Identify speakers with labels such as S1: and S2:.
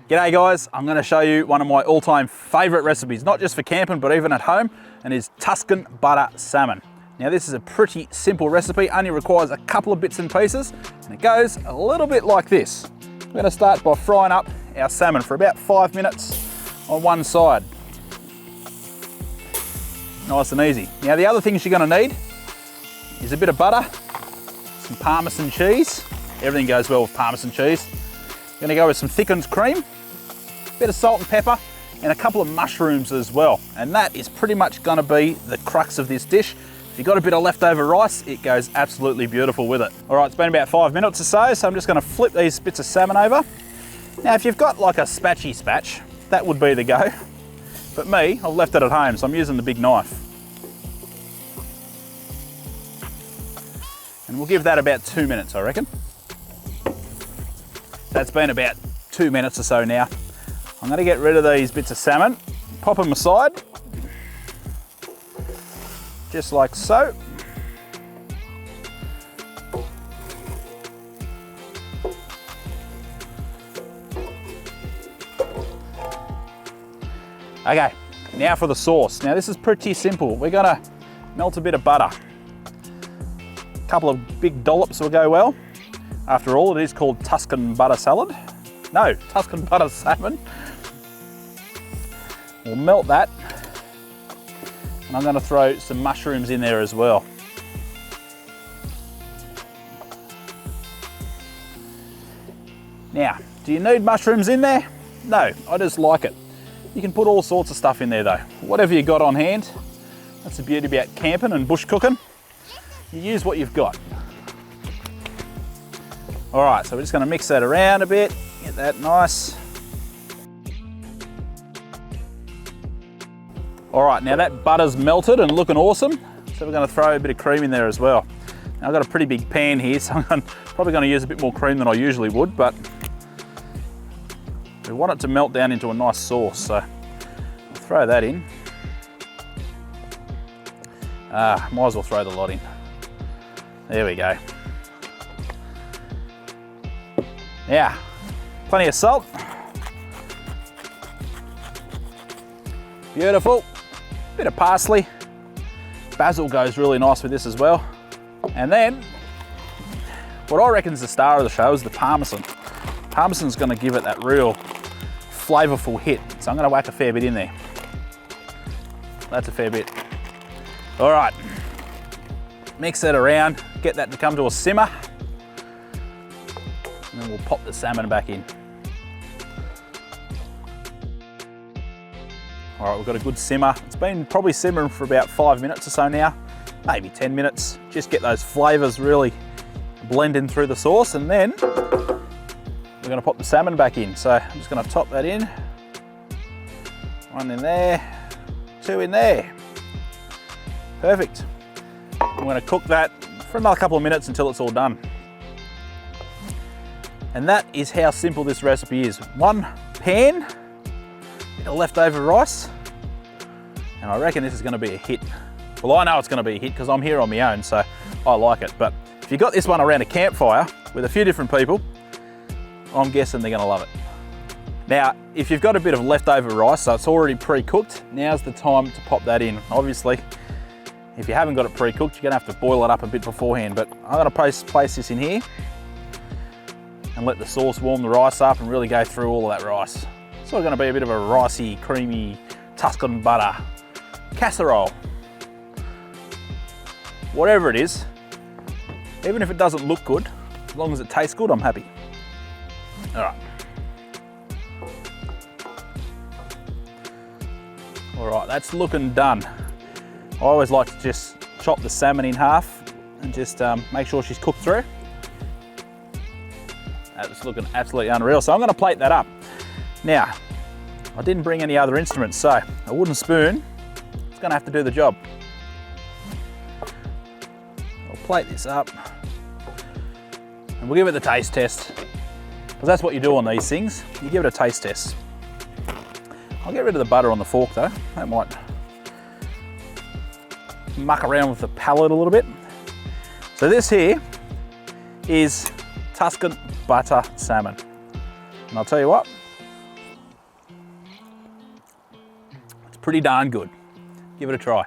S1: G'day guys, I'm going to show you one of my all-time favourite recipes, not just for camping but even at home, and is Tuscan butter salmon. Now this is a pretty simple recipe, only requires a couple of bits and pieces, and it goes a little bit like this. We're going to start by frying up our salmon for about 5 minutes on one side. Nice and easy. Now the other things you're going to need is a bit of butter, some Parmesan cheese. Everything goes well with Parmesan cheese. You're going to go with some thickened cream, a bit of salt and pepper, and a couple of mushrooms as well. And that is pretty much going to be the crux of this dish. If you've got a bit of leftover rice, it goes absolutely beautiful with it. All right, it's been about 5 minutes or so I'm just going to flip these bits of salmon over. Now, if you've got like a spatchy spatch, that would be the go. But me, I've left it at home, so I'm using the big knife. And we'll give that about 2 minutes, I reckon. That's been about 2 minutes or so now. I'm going to get rid of these bits of salmon, pop them aside, just like so. Okay, now for the sauce. Now this is pretty simple. We're going to melt a bit of butter. A couple of big dollops will go well. After all, it is called Tuscan butter salad. No, Tuscan butter salmon. We'll melt that. And I'm going to throw some mushrooms in there as well. Now, do you need mushrooms in there? No, I just like it. You can put all sorts of stuff in there though. Whatever you got on hand. That's the beauty about camping and bush cooking. You use what you've got. All right, so we're just going to mix that around a bit, get that nice. All right, now that butter's melted and looking awesome, so we're going to throw a bit of cream in there as well. Now I've got a pretty big pan here, so I'm probably going to use a bit more cream than I usually would, but we want it to melt down into a nice sauce, so I'll throw that in. Might as well throw the lot in. There we go. Now, plenty of salt. Beautiful. Bit of parsley. Basil goes really nice with this as well. And then, what I reckon is the star of the show is the Parmesan. Parmesan's going to give it that real flavourful hit. So I'm going to whack a fair bit in there. That's a fair bit. All right. Mix that around, get that to come to a simmer. And then we'll pop the salmon back in. All right, we've got a good simmer. It's been probably simmering for about 5 minutes or so now, maybe 10 minutes. Just get those flavors really blending through the sauce, and then we're gonna pop the salmon back in. So I'm just gonna top that in. 1 in there, 2 in there. Perfect. I'm gonna cook that for another couple of minutes until it's all done. And that is how simple this recipe is. One pan, bit of leftover rice, and I reckon this is gonna be a hit. Well, I know it's gonna be a hit because I'm here on my own, so I like it. But if you got this one around a campfire with a few different people, I'm guessing they're gonna love it. Now, if you've got a bit of leftover rice, so it's already pre-cooked, now's the time to pop that in. Obviously, if you haven't got it pre-cooked, you're gonna have to boil it up a bit beforehand, but I'm gonna place this in here and let the sauce warm the rice up and really go through all of that rice. It's all gonna be a bit of a ricey, creamy, Tuscan butter casserole. Whatever it is, even if it doesn't look good, as long as it tastes good, I'm happy. All right. All right, that's looking done. I always like to just chop the salmon in half and just make sure she's cooked through. That's looking absolutely unreal. So I'm going to plate that up. Now, I didn't bring any other instruments, so a wooden spoon is going to have to do the job. I'll plate this up and we'll give it the taste test, because that's what you do on these things. You give it a taste test. I'll get rid of the butter on the fork though. That might muck around with the palate a little bit. So this here is Tuscan butter salmon. And I'll tell you what, pretty darn good. Give it a try.